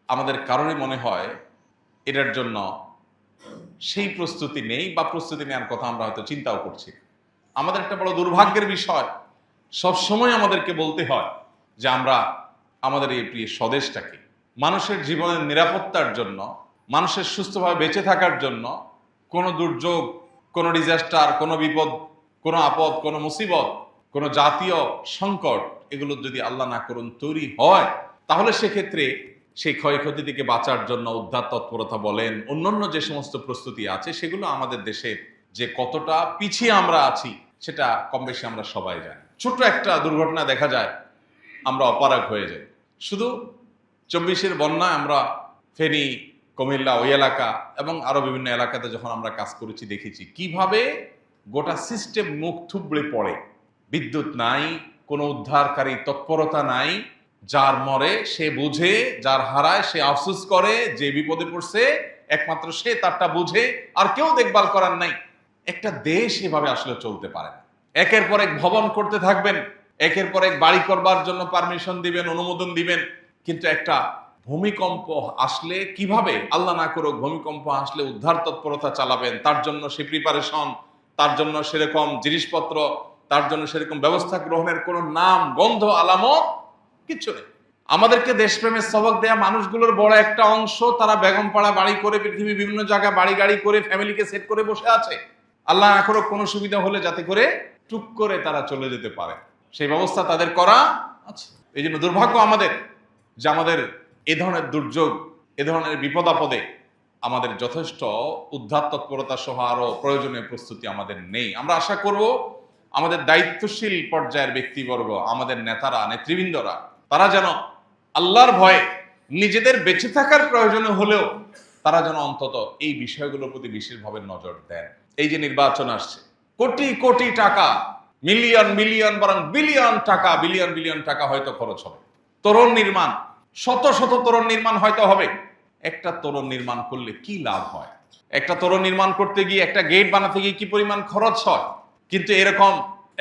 আমাদের কারণে মনে হয় এটার জন্য সেই প্রস্তুতি নেই, বা প্রস্তুতি নেওয়ার কথা আমরা হয়তো চিন্তাও করছি। আমাদের একটা বড় দুর্ভাগ্যের বিষয়, সবসময় আমাদেরকে বলতে হয় যে আমরা আমাদের এই প্রিয় স্বদেশটাকে মানুষের জীবনের নিরাপত্তার জন্য, মানুষের সুস্থভাবে বেঁচে থাকার জন্য কোনো দুর্যোগ, কোনো ডিজাস্টার, কোনো বিপদ, কোনো আপদ, কোনো মুসিবত, কোনো জাতীয় সংকট, এগুলো যদি আল্লাহ না করুন তৈরি হয়, তাহলে সেক্ষেত্রে সেই ক্ষয়ক্ষতি থেকে বাঁচার জন্য উদ্ধার তৎপরতা বলেন, অন্যান্য যে সমস্ত প্রস্তুতি আছে, সেগুলো আমাদের দেশে যে কতটা পিছিয়ে আমরা আছি সেটা কম বেশি আমরা সবাই জানি। ছোট্ট একটা দুর্ঘটনা দেখা যায় আমরা অপারগ হয়ে যাই। শুধু 24-এর বন্যায় আমরা ফেনী, কুমিল্লা, ওই এলাকা এবং আরো বিভিন্ন এলাকাতে যখন আমরা কাজ করেছি দেখেছি কিভাবে গোটা সিস্টেম মুখ থুবড়ে পড়ে। বিদ্যুৎ নাই, কোনো উদ্ধারকারী তৎপরতা নাই, যার মরে সে বুঝে, যার হারায় সে আফসোস করে, যে বিপদে পড়ছে একমাত্র সে তারটা বুঝে, আর কেউ দেখভাল করার নাই। একটা দেশ এভাবে আসলে চলতে পারে না। একের পর এক ভবন করতে থাকবেন, একের পর এক বাড়ি করবার জন্য পারমিশন দিবেন, অনুমোদন দিবেন, কিন্তু একটা ভূমিকম্প আসলে কিভাবে, আল্লাহ না করুক ভূমিকম্প আসলে উদ্ধার তৎপরতা চালাবেন, তার জন্য সে প্রিপারেশন, তার জন্য সেরকম জিনিসপত্র, তার জন্য সেরকম ব্যবস্থা গ্রহণের কোনো নাম গন্ধ আলামত কিচ্ছু নেই। আমাদেরকে দেশপ্রেমের সবক দেয়া মানুষগুলোর বড় একটা অংশ তারা বেগমপাড়া বাড়ি করে, পৃথিবী বিভিন্ন জায়গায় বাড়ি গাড়ি করে ফ্যামিলিকে সেট করে বসে আছে, আল্লাহ না করুক কোনো সুবিধা হলে যাতে করে টুক করে তারা চলে যেতে পারে, সেই ব্যবস্থা তাদের করা আছে। এই জন্য দুর্ভাগ্য আমাদের যে আমাদের এ ধরনের দুর্যোগ, এ ধরনের বিপদ আপদে আমাদের যথেষ্ট উদ্ধার তৎপরতা সহ আরো প্রয়োজনীয় প্রস্তুতি আমাদের নেই। আমরা আশা করব আমাদের দায়িত্বশীল পর্যায়ের ব্যক্তিবর্গ, আমাদের নেতারা, নেতৃবৃন্দরা, তারা যেন আল্লাহর ভয়ে নিজেদের বেঁচে থাকার প্রয়োজনে হলেও তারা যেন অন্তত এই বিষয়গুলোর প্রতি বিশেষভাবে নজর দেন। এই যে নির্বাচন আসছে, কোটি কোটি টাকা, মিলিয়ন মিলিয়ন বরং বিলিয়ন টাকা, বিলিয়ন বিলিয়ন টাকা হয়তো খরচ হবে। তোরণ নির্মাণ, শত শত তোরণ নির্মাণ হয়তো হবে। একটা তোরণ নির্মাণ করলে কি লাভ হয়? একটা তোরণ নির্মাণ করতে গিয়ে, একটা গেট বানাতে গিয়ে কি পরিমাণ খরচ হয়? কিন্তু এরকম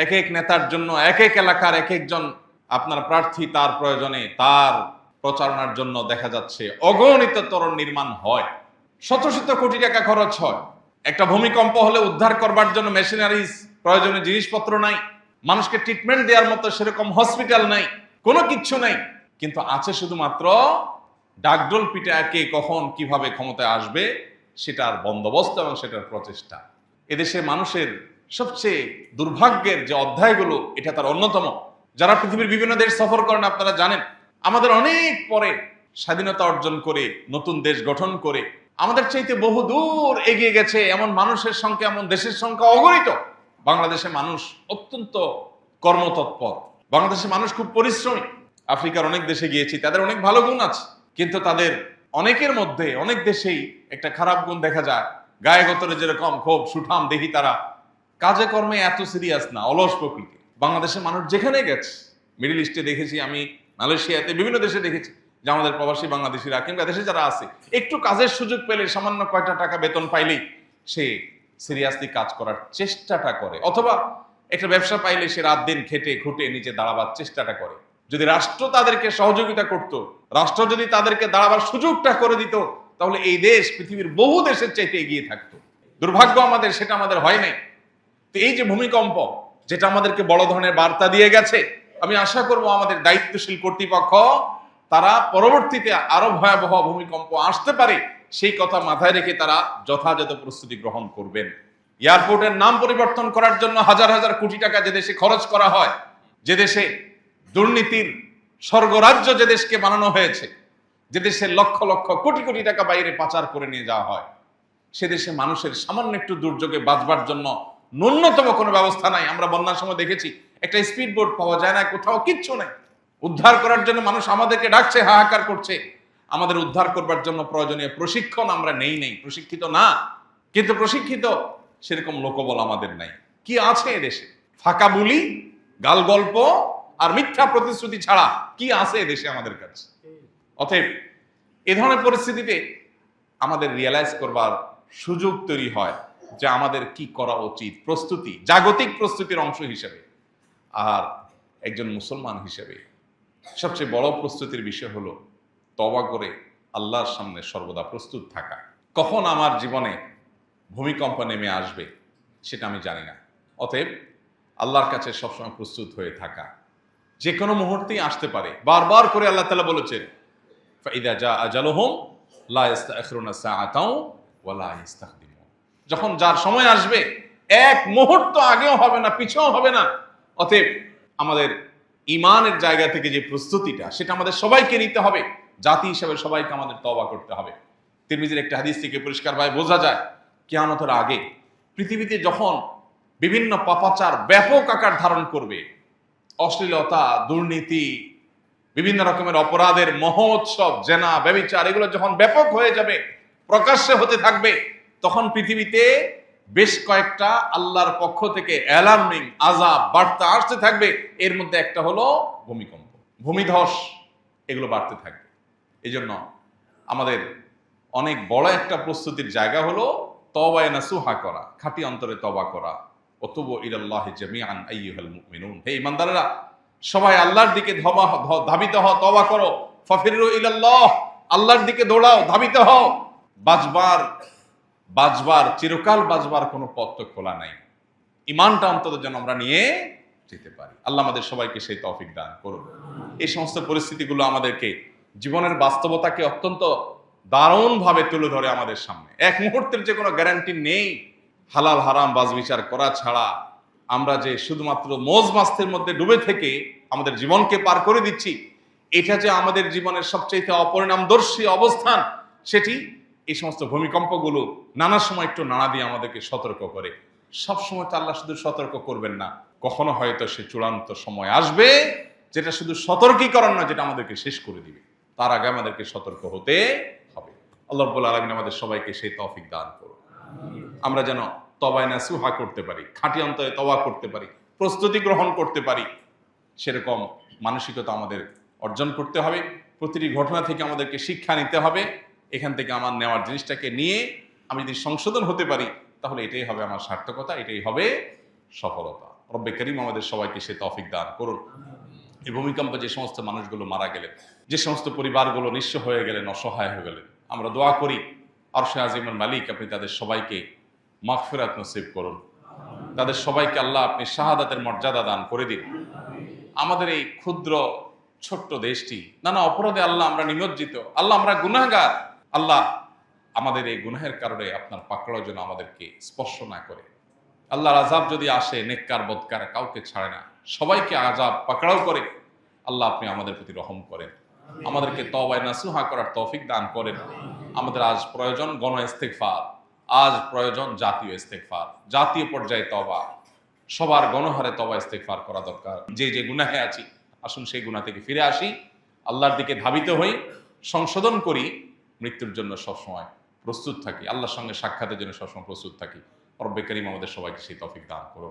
এক এক নেতার জন্য, এক এক এলাকার এক একজন আপনার প্রার্থী, তার প্রয়োজনে, তার প্রচারণার জন্য দেখা যাচ্ছে অগণিত তোরণ নির্মাণ হয়, শত শত কোটি টাকা খরচ হয়। একটা ভূমিকম্প হলে উদ্ধার করবার জন্য মেশিনারিজ, প্রয়োজনীয় জিনিসপত্র নাই, মানুষকে ট্রিটমেন্ট দেওয়ার মতো সেরকম হসপিটাল নাই, কোনো কিচ্ছু নাই, কিন্তু আছে শুধুমাত্র ডাকডোল পিটায় কে কখন কিভাবে ক্ষমতায় আসবে সেটার বন্দোবস্ত এবং সেটার প্রচেষ্টা। এদেশে মানুষের সবচেয়ে দুর্ভাগ্যের যে অধ্যায়গুলো, এটা তার অন্যতম। যারা পৃথিবীর বিভিন্ন দেশ সফর করেন আপনারা জানেন, আমাদের অনেক পরে স্বাধীনতা অর্জন করে নতুন দেশ গঠন করে আমাদের চাইতে বহু দূর এগিয়ে গেছে এমন মানুষের সংখ্যা, এমন দেশের সংখ্যা অগণিত। বাংলাদেশের মানুষ অত্যন্ত কর্মতৎপর, বাংলাদেশের মানুষ খুব পরিশ্রমী। আফ্রিকার অনেক দেশে গিয়েছি, তাদের অনেক ভালো গুণ আছে, কিন্তু তাদের অনেকের মধ্যে, অনেক দেশেই একটা খারাপ গুণ দেখা যায়। গায়ে গতরে যেরকম ক্ষোভ সুঠাম, দেখি তারা কাজে কর্মে এত সিরিয়াস না, অলস প্রকৃতি। বাংলাদেশের মানুষ যেখানে গেছে, মিডল ইস্টে দেখেছি আমি, মালয়েশিয়াতে, বিভিন্ন দেশে দেখেছি যে আমাদের প্রবাসী বাংলাদেশিরা কিংবা দেশে যারা আছে, একটু কাজের সুযোগ পেলে, সামান্য কয়টা টাকা বেতন পাইলেই সে সিরিয়াসলি কাজ করার চেষ্টাটা করে, অথবা একটা ব্যবসা পাইলে সে রাত দিন খেটে খুঁটে নিচে দাঁড়াবার চেষ্টাটা করে। যদি রাষ্ট্র তাদেরকে সহযোগিতা করত, রাষ্ট্র যদি তাদেরকে দাঁড়াবার সুযোগটা করে দিত, তাহলে এই দেশ পৃথিবীর বহু দেশের চাইতে এগিয়ে থাকতো। দুর্ভাগ্য আমাদের, সেটা আমাদের হয় নাই। তো এই যে ভূমিকম্প, যেটা আমাদেরকে বড় ধরনের বার্তা দিয়ে গেছে, আমি আশা করব আমাদের দায়িত্বশীল কর্তৃপক্ষ তারা পরবর্তীতে আরো ভয়াবহ ভূমিকম্প আসতে পারে সেই কথা মাথায় রেখে তারা যথাযথ প্রস্তুতি গ্রহণ করবেন। এয়ারপোর্টের নাম পরিবর্তন করার জন্য হাজার হাজার কোটি টাকা যে দেশে খরচ করা হয়, যে দেশে দুর্নীতির স্বর্গরাজ্য যে দেশকে বানানো হয়েছে, যে দেশে লক্ষ লক্ষ কোটি কোটি টাকা বাইরে পাচার করে নিয়ে যাওয়া হয়, সে দেশে মানুষের সামান্য একটু দুর্যোগে বাঁচবার জন্য ন্যূনতম কোনো ব্যবস্থা নাই। আমরা বন্যার সময় দেখেছি একটা স্পিড বোট পাওয়া যায় না, কোথাও কিচ্ছু নেই। উদ্ধার করার জন্য মানুষ আমাদেরকে ডাকছে, হাহাকার করছে। আমাদের উদ্ধার করবার জন্য প্রয়োজনীয় প্রশিক্ষণ আমরা নেই, প্রশিক্ষিত না। কিন্তু প্রশিক্ষিত সেরকম লোকবল আমাদের নাই। কি আছে এদেশে? ফাঁকা বুলি, গাল গল্প আর মিথ্যা প্রতিশ্রুতি ছাড়া কি আছে এদেশে আমাদের কাছে? অতএব এ ধরনের পরিস্থিতিতে আমাদের রিয়েলাইজ করবার সুযোগ তৈরি হয় যে আমাদের কি করা উচিত। প্রস্তুতি, জাগতিক প্রস্তুতির অংশ হিসেবে আর একজন মুসলমান হিসেবে সবচেয়ে বড় প্রস্তুতির বিষয় হলো তওবা করে আল্লাহর সামনে সর্বদা প্রস্তুত থাকা। কখন আমার জীবনে ভূমিকম্প নেমে আসবে সেটা আমি জানি না। অতএব আল্লাহর কাছে সবসময় প্রস্তুত হয়ে থাকা, যে কোনো মুহূর্তেই আসতে পারে। বারবার করে আল্লাহ তাআলা বলেছেন, ফাইদা জা আজালুহুম লা ইস্তাখিরুনা সাআতাও ওয়া লা ইস্তাকদিমুন। যখন যার সময় আসবে এক মুহূর্ত আগেও হবে না, পিছেও হবে না। অতএব আমাদের ঈমানের জায়গা থেকে যে প্রস্তুতিটা, সেটা আমাদের সবাইকে নিতে হবে। জাতি হিসেবে সবাইকে আমাদের তওবা করতে হবে। তিরমিজির একটা হাদিস থেকে পরিষ্কারভাবে বোঝা যায়, কিয়ামতের আগে পৃথিবীতে যখন বিভিন্ন পাপাচার ব্যাপক আকার ধারণ করবে, অশ্লীলতা, দুর্নীতি, বিভিন্ন রকমের অপরাধের মহোৎসব, জেনা, ব্যভিচার, এগুলো যখন ব্যাপক হয়ে যাবে, প্রকাশ্যে হতে থাকবে, তখন পৃথিবীতে বেশ কয়েকটা আল্লাহর পক্ষ থেকে অ্যালার্মিং আযাব বার্তা আসতে থাকবে। এর মধ্যে একটা হলো ভূমিকম্প, ভূমিধস, এগুলো বাড়তে থাকবে। এই জন্য আমাদের অনেক বড় একটা প্রস্তুতির জায়গা হলো তওবায়ে নাসুহা করা, খাঁটি অন্তরে তওবা করা। ওতুবু ইলাল্লাহি জামিআন আইয়ুহাল মুমিনুন, হে ঈমানদাররা, সবাই আল্লাহর দিকে ধাবিত হও, তওবা করো। ফাফিরু ইলাল্লাহ, আল্লাহর দিকে দৌড়াও, ধাবিত হও। বাঁচবার চিরকাল বাঁচবার কোনো পথ তো খোলা নাই। ঈমানটা অন্তত যেন আমরা নিয়ে যেতে পারি। আল্লাহ আমাদের সবাইকে সেই তৌফিক দান করুন। এই সমস্ত পরিস্থিতিগুলো আমাদেরকে জীবনের বাস্তবতাকে অত্যন্ত দারুণভাবে তুলে ধরে আমাদের সামনে। এক মুহূর্তের যে কোনো গ্যারান্টি নেই। হালাল হারাম বাজ বিচার করা ছাড়া আমরা যে শুধুমাত্র মৌজ মাস্তের মধ্যে ডুবে থেকে আমাদের জীবনকে পার করে দিচ্ছি, এটা যে আমাদের জীবনের সবচেয়ে অপরিণামদর্শী অবস্থান, সেটি এই সমস্ত ভূমিকম্পগুলো নানা সময় একটু নাড়া দিয়ে আমাদেরকে সতর্ক করে। সব সময় তো আল্লাহ শুধু সতর্ক করবেন না, কখনো হয়তো সে চূড়ান্ত সময় আসবে যেটা শুধু সতর্কীকরণ না, যেটা আমাদেরকে শেষ করে দিবে। তার আগে আমাদেরকে সতর্ক হতে হবে। আল্লাহ রাব্বুল আলামিন আমাদের সবাইকে সেই তৌফিক দান করুন। আমরা যেন তওবায়ে নাসুহা করতে পারি, খাঁটি অন্তরে তওবা করতে পারি, প্রস্তুতি গ্রহণ করতে পারি, সেরকম মানসিকতা আমাদের অর্জন করতে হবে। প্রতিটি ঘটনা থেকে আমাদেরকে শিক্ষা নিতে হবে। এখান থেকে আমার নেওয়ার জিনিসটাকে নিয়ে আমি যদি সংশোধন হতে পারি, তাহলে এটাই হবে আমার সার্থকতা, এটাই হবে সফলতা। রব্বে করিম আমাদের সবাইকে সেই তৌফিক দান করুন। এই ভূমিকম্পে যে সমস্ত মানুষগুলো মারা গেলেন, যে সমস্ত পরিবারগুলো নিঃস্ব হয়ে গেলেন, অসহায় হয়ে গেলেন, আমরা দোয়া করি আরশে আজিমের মালিক আপনি তাদের সবাইকে মাগফিরাত নসিব করুন। তাদের সবাইকে আল্লাহ আপনি শাহাদাতের মর্যাদা দান করে দিন। আমাদের এই ক্ষুদ্র ছোট্ট দেশটি নানা অপরাধে আল্লাহ আমরা নিমজ্জিত, আল্লাহ আমরা গুনাহগার। আল্লাহ আমাদের এই গুনাহের কারণে আপনার পাকড়াও যেন আমাদেরকে স্পর্শ না করে। আল্লাহর আযাব যদি আসে, নেককার বদকার কাউকে ছাড়ে না, সবাইকে আযাব পাকড়াও করে। আল্লাহ আপনি আমাদের প্রতি রহম করেন, আমাদেরকে তওবায়ে নাসুহা করার তৌফিক দান করেন। আমাদের আজ প্রয়োজন গণ ইস্তেগফার, আজ প্রয়োজন জাতীয় ইস্তেগফার, জাতীয় পর্যায়ে তওবা, সবার গণহারে তওবা ইস্তেগফার করা দরকার। যে যে গুনাহে আছি, আসুন সেই গুনাহ থেকে ফিরে আসি, আল্লাহর দিকে ধাবিত হই, সংশোধন করি, মৃত্যুর জন্য সবসময় প্রস্তুত থাকি, আল্লাহর সঙ্গে সাক্ষাতের জন্য সবসময় প্রস্তুত থাকি। রব্বে করিম আমাদের সবাইকে সেই তৌফিক দান করুন।